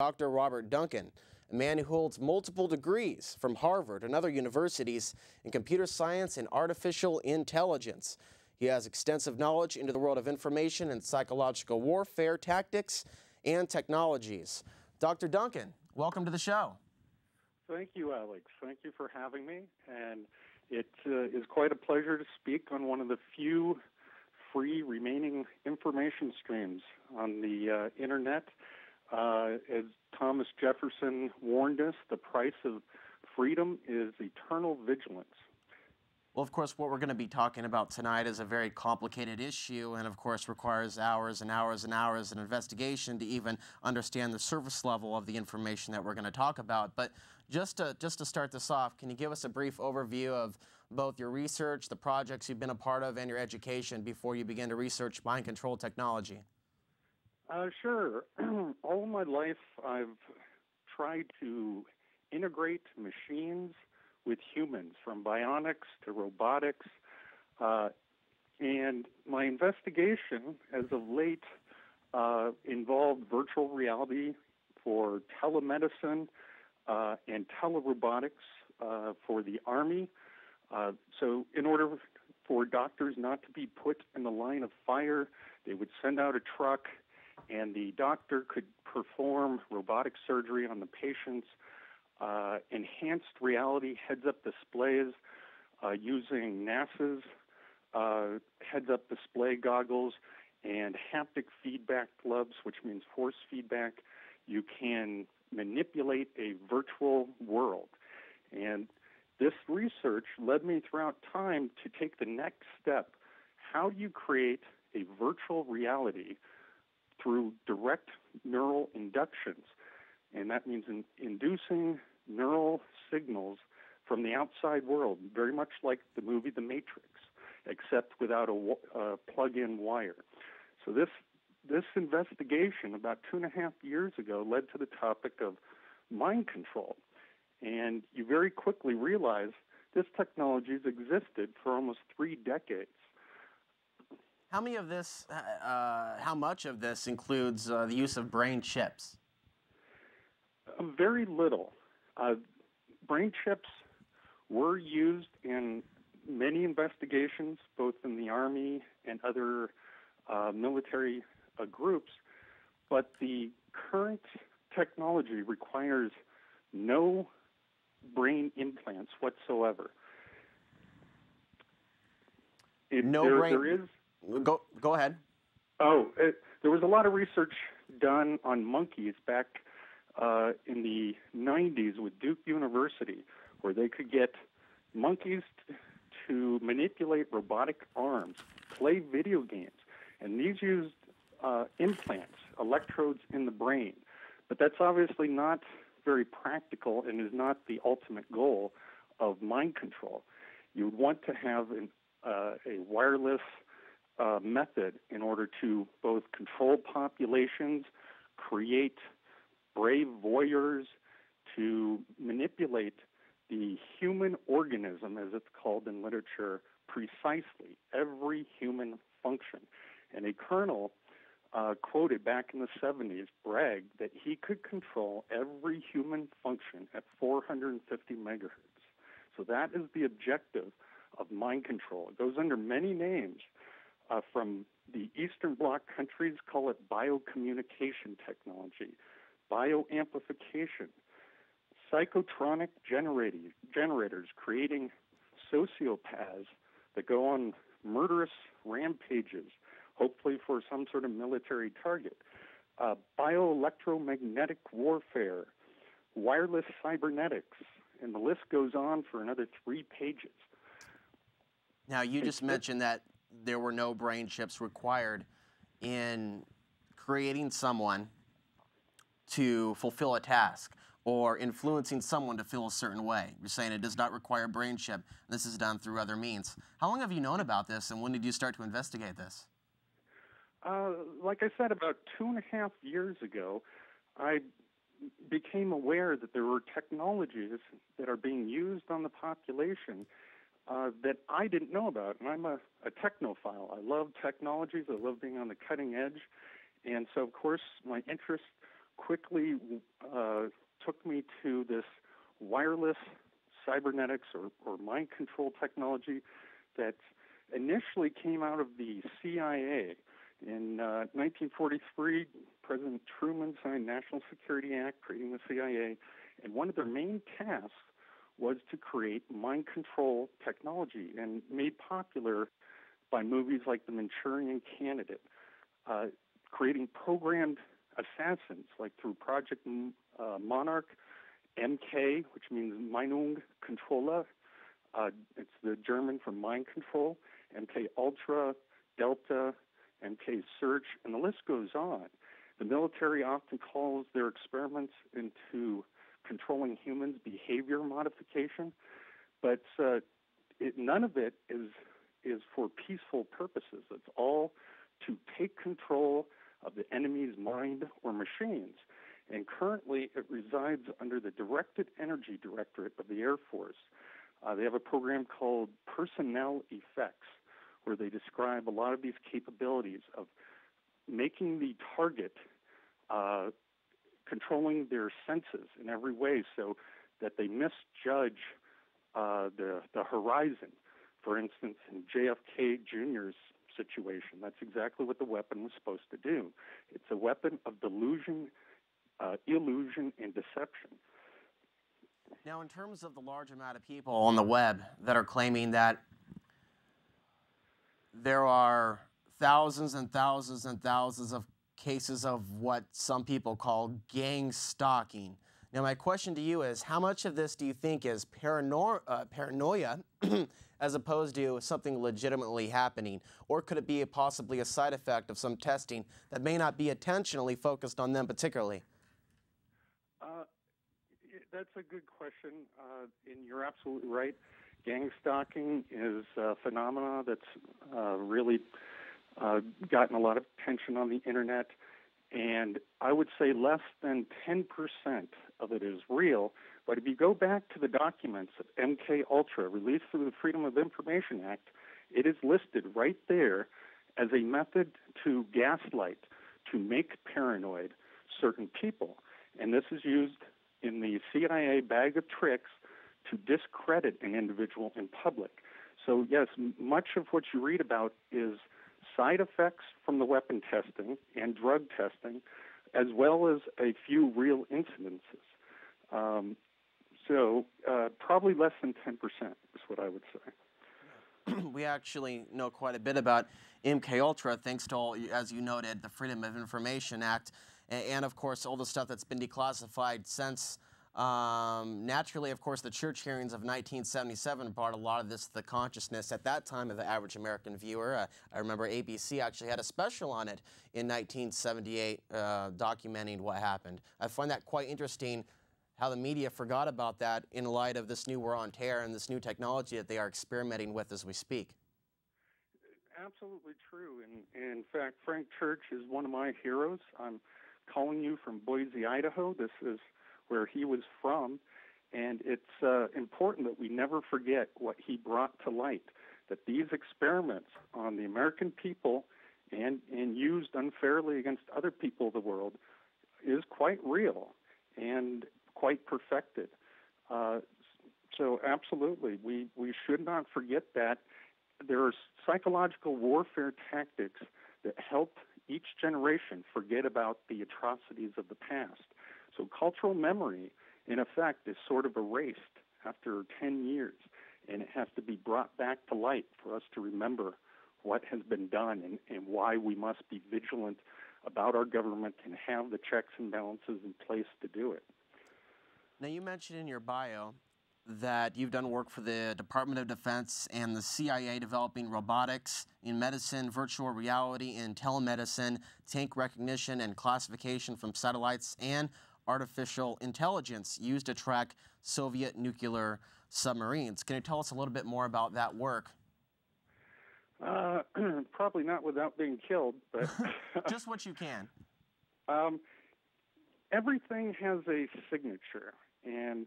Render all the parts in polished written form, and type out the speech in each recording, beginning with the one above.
Dr. Robert Duncan, a man who holds multiple degrees from Harvard and other universities in computer science and artificial intelligence. He has extensive knowledge into the world of information and psychological warfare tactics and technologies. Dr. Duncan, welcome to the show. Thank you, Alex. Thank you for having me. And it is quite a pleasure to speak on one of the few free remaining information streams on the internet. As Thomas Jefferson warned us, the price of freedom is eternal vigilance. Well, of course, what we're going to be talking about tonight is a very complicated issue and, of course, requires hours and hours and hours of investigation to even understand the surface level of the information that we're going to talk about. But just to start this off, can you give us a brief overview of both your research, the projects you've been a part of, and your education before you begin to research mind control technology? Sure. All my life, I've tried to integrate machines with humans, from bionics to robotics. And my investigation, as of late, involved virtual reality for telemedicine and telerobotics for the Army. So in order for doctors not to be put in the line of fire, they would send out a truck, and the doctor could perform robotic surgery on the patients. Enhanced reality heads-up displays using NASA's heads-up display goggles and haptic feedback gloves, which means force feedback. You can manipulate a virtual world. And this research led me throughout time to take the next step. How do you create a virtual reality through direct neural inductions? And that means inducing neural signals from the outside world, very much like the movie The Matrix, except without a plug-in wire. So this investigation about 2.5 years ago led to the topic of mind control. And you very quickly realize this technology has existed for almost 3 decades. How much of this includes the use of brain chips? Very little. Brain chips were used in many investigations, both in the Army and other military groups, but the current technology requires no brain implants whatsoever. Go ahead. There was a lot of research done on monkeys back in the 90s with Duke University, where they could get monkeys to manipulate robotic arms, play video games, and these used implants, electrodes in the brain. But that's obviously not very practical and is not the ultimate goal of mind control. You would want to have a wireless method in order to both control populations, create brave voyeurs, to manipulate the human organism, as it's called in literature, precisely, every human function. And a colonel quoted back in the 70s bragged that he could control every human function at 450 megahertz. So that is the objective of mind control. It goes under many names. From the Eastern Bloc countries, call it biocommunication technology, bioamplification, psychotronic generators creating sociopaths that go on murderous rampages, hopefully for some sort of military target, bioelectromagnetic warfare, wireless cybernetics, and the list goes on for another 3 pages. Now, you just mentioned that there were no brain chips required in creating someone to fulfill a task or influencing someone to feel a certain way. You're saying it does not require a brain chip. This is done through other means. How long have you known about this, and when did you start to investigate this? Like I said, about 2.5 years ago, I became aware that there were technologies that are being used on the population that I didn't know about. And I'm a technophile. I love technologies. I love being on the cutting edge. And so, of course, my interest quickly took me to this wireless cybernetics or mind control technology that initially came out of the CIA. In 1943, President Truman signed National Security Act creating the CIA, and one of their main tasks was to create mind control technology, and made popular by movies like The Manchurian Candidate, creating programmed assassins like through Project Monarch, MK, which means Meinung Controller. It's the German for mind control, MK Ultra, Delta, MK Surge, and the list goes on. The military often calls their experiments into controlling humans behavior modification, but none of it is for peaceful purposes. It's all to take control of the enemy's mind or machines. And currently it resides under the Directed Energy Directorate of the Air Force. They have a program called Personnel Effects, where they describe a lot of these capabilities of making the target controlling their senses in every way so that they misjudge the horizon. For instance, in JFK Jr.'s situation, that's exactly what the weapon was supposed to do. It's a weapon of delusion, illusion, and deception. Now, in terms of the large amount of people on the web that are claiming that there are thousands and thousands and thousands of cases of what some people call gang stalking. Now, my question to you is, how much of this do you think is paranoia as opposed to something legitimately happening? Or could it be possibly a side effect of some testing that may not be intentionally focused on them particularly? That's a good question, and you're absolutely right. Gang stalking is a phenomena that's really gotten a lot of attention on the internet, and I would say less than 10% of it is real. But if you go back to the documents of MK Ultra, released through the Freedom of Information Act, it is listed right there as a method to gaslight, to make paranoid certain people. And this is used in the CIA bag of tricks to discredit an individual in public. So yes, much of what you read about is side effects from the weapon testing and drug testing, as well as a few real incidences. So probably less than 10% is what I would say. We actually know quite a bit about MK Ultra, thanks to all, as you noted, the Freedom of Information Act, and of course all the stuff that's been declassified since. Naturally, of course, the church hearings of 1977 brought a lot of this to the consciousness at that time of the average American viewer. I remember ABC actually had a special on it in 1978 documenting what happened. I find that quite interesting, how the media forgot about that in light of this new war on terror and this new technology that they are experimenting with as we speak. Absolutely true. And in fact, Frank Church is one of my heroes. I'm calling you from Boise, Idaho. This is where he was from, and it's important that we never forget what he brought to light, that these experiments on the American people and used unfairly against other people of the world is quite real and quite perfected. So absolutely, we should not forget that. There are psychological warfare tactics that help each generation forget about the atrocities of the past. So cultural memory, in effect, is sort of erased after 10 years, and it has to be brought back to light for us to remember what has been done and why we must be vigilant about our government and have the checks and balances in place to do it. Now, you mentioned in your bio that you've done work for the Department of Defense and the CIA developing robotics in medicine, virtual reality in telemedicine, tank recognition and classification from satellites, and artificial intelligence used to track Soviet nuclear submarines. Can you tell us a little bit more about that work? Probably not without being killed, but just what you can. Everything has a signature, and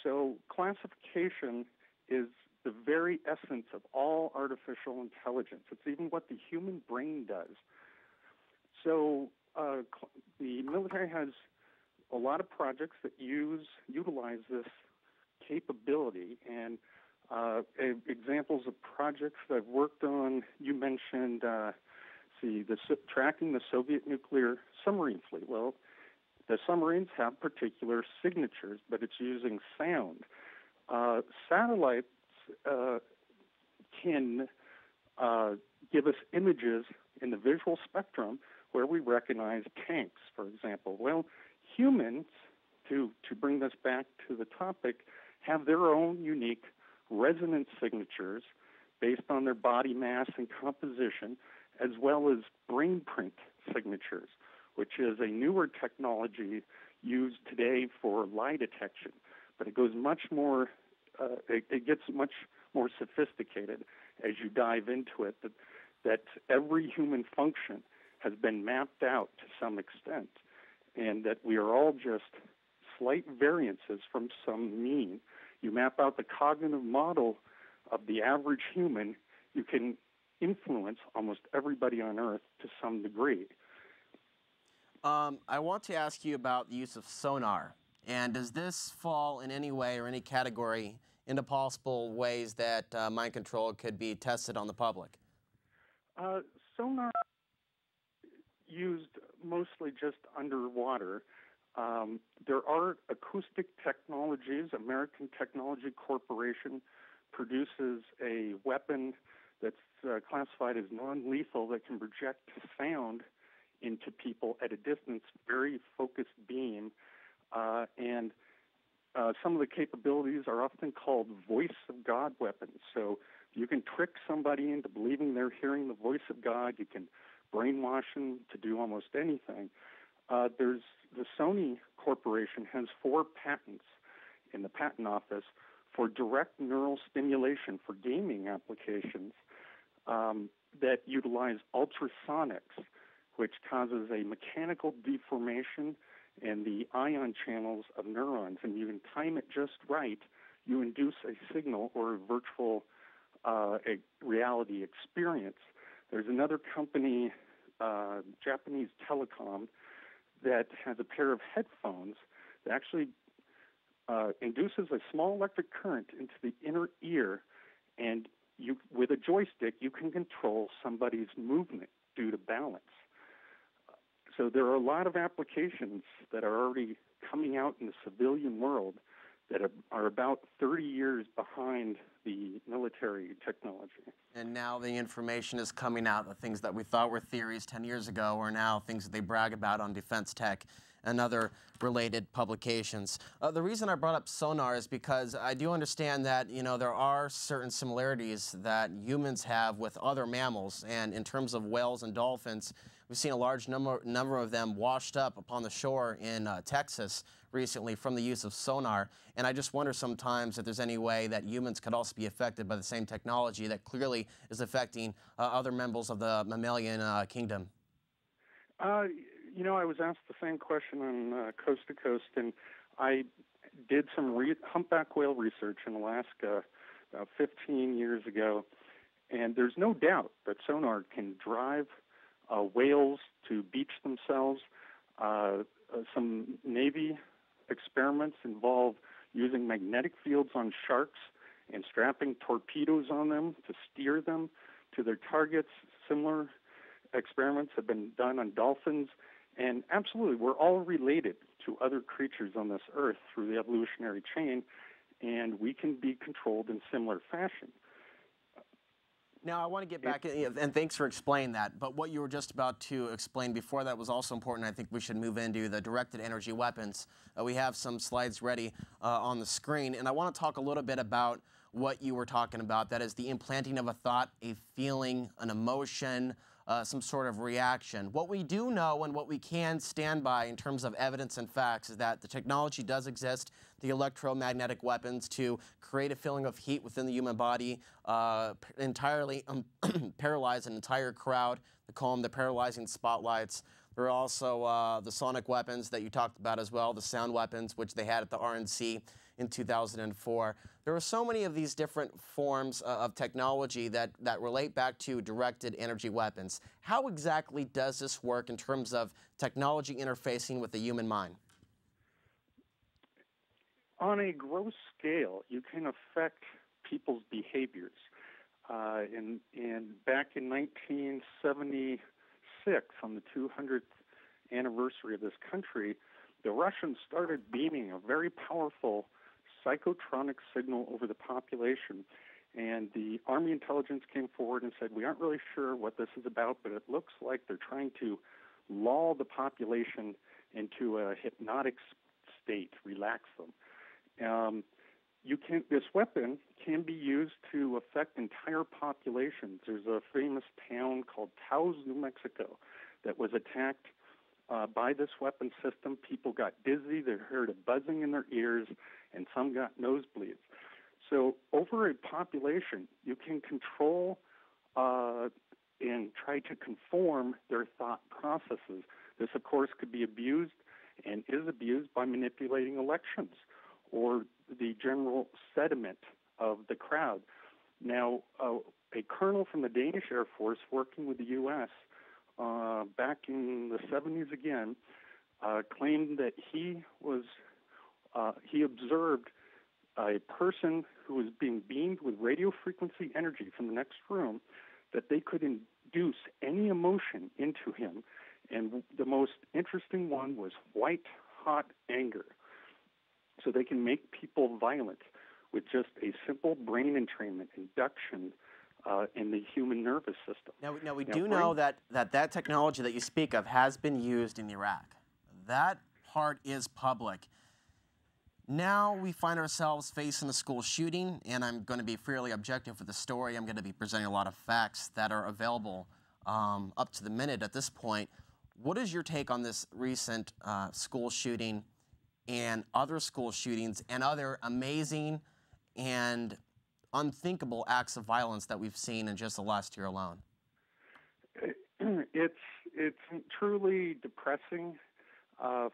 so classification is the very essence of all artificial intelligence. It's even what the human brain does. So the military has a lot of projects that utilize this capability. And examples of projects that I've worked on, you mentioned, tracking the Soviet nuclear submarine fleet. Well, the submarines have particular signatures, but it's using sound. Satellites can give us images in the visual spectrum where we recognize tanks, for example. Well, humans, to bring this back to the topic, have their own unique resonance signatures based on their body mass and composition, as well as brain print signatures, which is a newer technology used today for lie detection. But it goes much more, it gets much more sophisticated as you dive into it, that every human function has been mapped out to some extent, and that we are all just slight variances from some mean. You map out the cognitive model of the average human, you can influence almost everybody on Earth to some degree. I want to ask you about the use of sonar. And does this fall in any way or any category into possible ways that mind control could be tested on the public? Sonar used mostly just underwater. There are acoustic technologies. American Technology Corporation produces a weapon that's classified as non-lethal that can project sound into people at a distance, very focused beam. And some of the capabilities are often called voice of God weapons. So you can trick somebody into believing they're hearing the voice of God. You can brainwash them to do almost anything. The Sony Corporation has 4 patents in the patent office for direct neural stimulation for gaming applications that utilize ultrasonics, which causes a mechanical deformation in the ion channels of neurons. And you can time it just right, you induce a signal or a virtual a reality experience. There's another company, Japanese Telecom, that has a pair of headphones that actually induces a small electric current into the inner ear, and with a joystick, you can control somebody's movement due to balance. So there are a lot of applications that are already coming out in the civilian world that are about 30 years behind the military technology. And now the information is coming out. The things that we thought were theories 10 years ago are now things that they brag about on Defense Tech and other related publications. The reason I brought up sonar is because I do understand that, there are certain similarities that humans have with other mammals. And in terms of whales and dolphins, we've seen a large number of them washed up upon the shore in Texas recently from the use of sonar. And I just wonder sometimes if there's any way that humans could also be affected by the same technology that clearly is affecting other members of the mammalian kingdom. I was asked the same question on Coast to Coast, and I did some humpback whale research in Alaska about 15 years ago, and there's no doubt that sonar can drive whales to beach themselves. Some Navy experiments involve using magnetic fields on sharks and strapping torpedoes on them to steer them to their targets. Similar experiments have been done on dolphins. And absolutely, we're all related to other creatures on this earth through the evolutionary chain, and we can be controlled in similar fashion. Now, I want to get back, and thanks for explaining that, but what you were just about to explain before that was also important. I think we should move into the directed energy weapons. We have some slides ready on the screen, and I want to talk a little bit about what you were talking about. That is the implanting of a thought, a feeling, an emotion, some sort of reaction. What we do know and what we can stand by in terms of evidence and facts is that the technology does exist, the electromagnetic weapons to create a feeling of heat within the human body, entirely paralyze an entire crowd. They call them the paralyzing spotlights. There are also the sonic weapons that you talked about as well, the sound weapons, which they had at the RNC in 2004. There are so many of these different forms of technology that relate back to directed energy weapons. How exactly does this work in terms of technology interfacing with the human mind? on a gross scale, you can affect people's behaviors. And back in 1976, on the 200th anniversary of this country, the Russians started beaming a very powerful psychotronic signal over the population. And the Army intelligence came forward and said, we aren't really sure what this is about, but it looks like they're trying to lull the population into a hypnotic state, relax them. This weapon can be used to affect entire populations. There's a famous town called Taos, New Mexico, that was attacked by this weapon system. People got dizzy, they heard a buzzing in their ears, and some got nosebleeds. So over a population, you can control and try to conform their thought processes. This, of course, could be abused and is abused by manipulating elections or the general sentiment of the crowd. Now, a colonel from the Danish Air Force working with the U.S. Back in the 70s again claimed that he observed a person who was being beamed with radio frequency energy from the next room, that they could induce any emotion into him. And the most interesting one was white-hot anger. So they can make people violent with just a simple brain entrainment, induction in the human nervous system. Now we do know that technology that you speak of has been used in Iraq. That part is public. Now we find ourselves facing a school shooting, and I'm going to be fairly objective with the story. I'm going to be presenting a lot of facts that are available up to the minute at this point. What is your take on this recent school shooting and other school shootings and other amazing and unthinkable acts of violence that we've seen in just the last year alone? It's truly depressing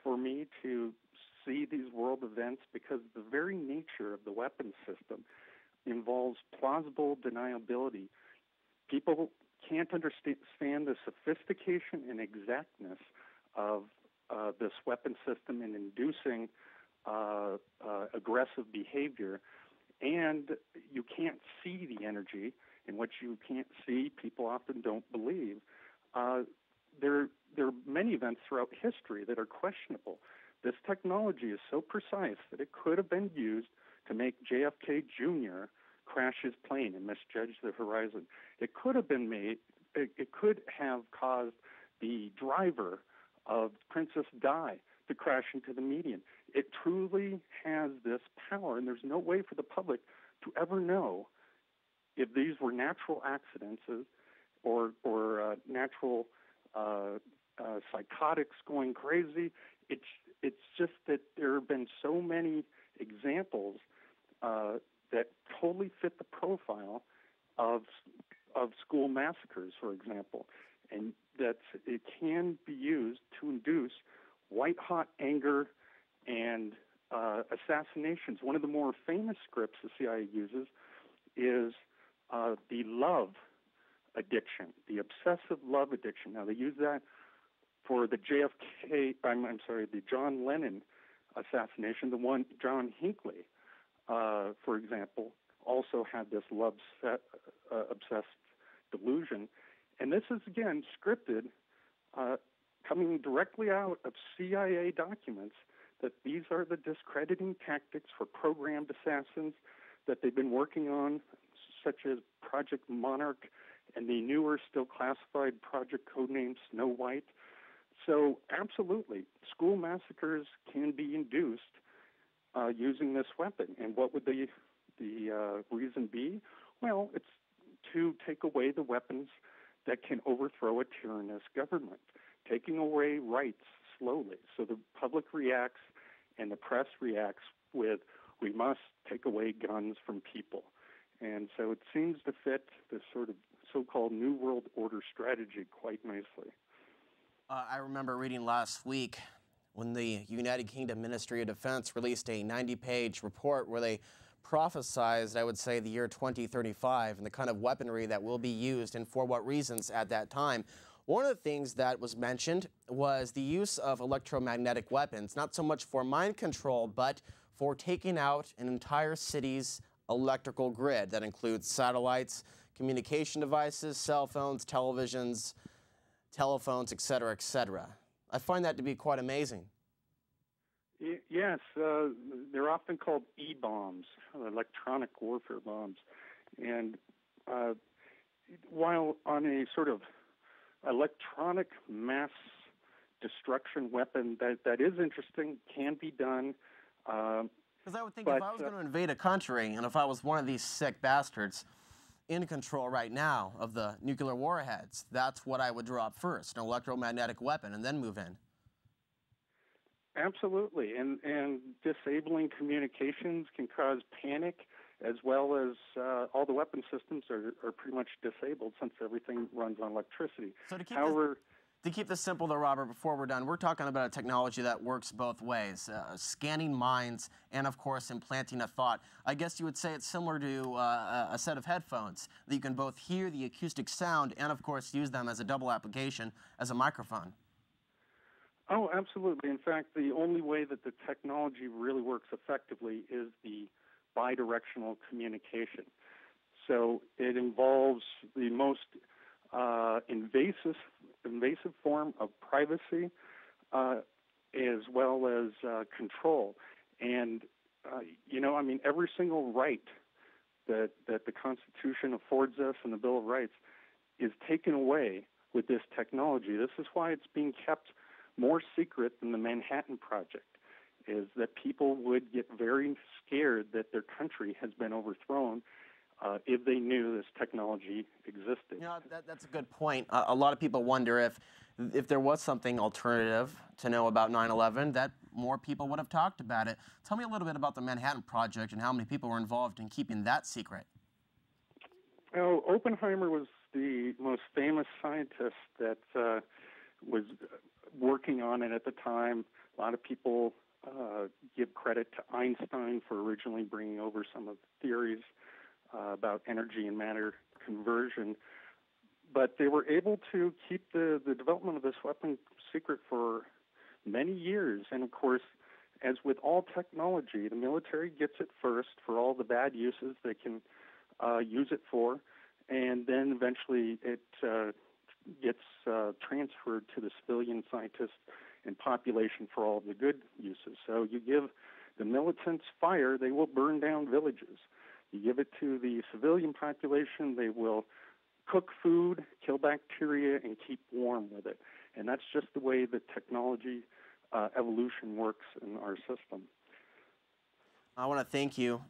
for me to see these world events, because the very nature of the weapons system involves plausible deniability. People can't understand the sophistication and exactness of this weapon system in inducing aggressive behavior, and you can't see the energy. In what you can't see, people often don't believe. There are many events throughout history that are questionable. This technology is so precise that it could have been used to make JFK Jr. crash his plane and misjudge the horizon. It could have been made, it could have caused the driver of Princess Di to crash into the median. It truly has this power, and there's no way for the public to ever know if these were natural accidents or natural psychotics going crazy. It's just that there have been so many examples that totally fit the profile of school massacres, for example, and that it can be used to induce white-hot anger and assassinations. One of the more famous scripts the CIA uses is the love addiction, the obsessive love addiction. Now, they use that for the the John Lennon assassination. The one, John Hinckley, for example, also had this love-obsessed delusion. And this is, again, scripted, coming directly out of CIA documents, that these are the discrediting tactics for programmed assassins that they've been working on, such as Project Monarch and the newer, still classified project codename Snow White. So absolutely, school massacres can be induced using this weapon. And what would the reason be? Well, it's to take away the weapons that can overthrow a tyrannous government, taking away rights slowly. So the public reacts and the press reacts with, we must take away guns from people. And so it seems to fit this sort of so-called New World Order strategy quite nicely. I remember reading last week when the United Kingdom Ministry of Defense released a 90-page report where they prophesized, I would say, the year 2035 and the kind of weaponry that will be used and for what reasons at that time. One of the things that was mentioned was the use of electromagnetic weapons, not so much for mind control, but for taking out an entire city's electrical grid. That includes satellites, communication devices, cell phones, televisions, telephones, etc., etc. I find that to be quite amazing. Yes, they're often called E-bombs, electronic warfare bombs. And while on a sort of electronic mass destruction weapon, that is interesting, can be done. Because I would think if I was going to invade a country, and if I was one of these sick bastards in control right now of the nuclear warheads, that's what I would drop first, an electromagnetic weapon, and then move in. Absolutely, and disabling communications can cause panic, as well as all the weapon systems are pretty much disabled since everything runs on electricity. So to keep this simple, though, Robert, before we're done, we're talking about a technology that works both ways, scanning minds and, of course, implanting a thought. I guess you would say it's similar to a set of headphones that you can both hear the acoustic sound and, of course, use them as a double application as a microphone. Oh, absolutely. In fact, the only way that the technology really works effectively is the bidirectional communication. So it involves the most invasive form of privacy as well as control. And, every single right that the Constitution affords us and the Bill of Rights is taken away with this technology. This is why it's being kept more secret than the Manhattan Project, is that people would get very scared that their country has been overthrown if they knew this technology existed. That's a good point. A lot of people wonder if there was something alternative to know about 9/11, that more people would have talked about it. Tell me a little bit about the Manhattan Project and how many people were involved in keeping that secret. Oh, Oppenheimer was the most famous scientist that was working on it at the time. A lot of people give credit to Einstein for originally bringing over some of the theories about energy and matter conversion. But they were able to keep the development of this weapon secret for many years. And, of course, as with all technology, the military gets it first for all the bad uses they can use it for, and then eventually it gets transferred to the civilian scientists and population for all the good uses. So you give the militants fire, they will burn down villages. You give it to the civilian population, they will cook food, kill bacteria, and keep warm with it. And that's just the way the technology evolution works in our system. I want to thank you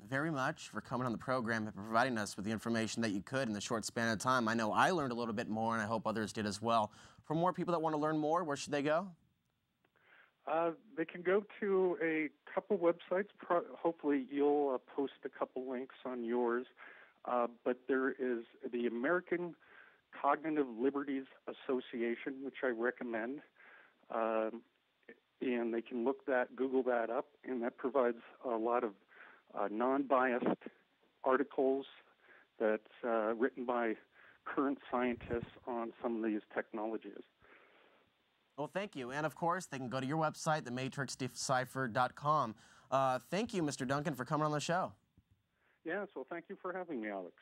very much for coming on the program and providing us with the information that you could in the short span of time. I know I learned a little bit more, and I hope others did as well. For more people that want to learn more, where should they go? They can go to a couple websites. Hopefully you'll post a couple links on yours. But there is the American Cognitive Liberties Association, which I recommend. And they can Google that up, and that provides a lot of non-biased articles that's written by current scientists on some of these technologies. Well, thank you. And, of course, they can go to your website, thematrixdeciphered.com. Thank you, Mr. Duncan, for coming on the show. Yes, well, thank you for having me, Alex.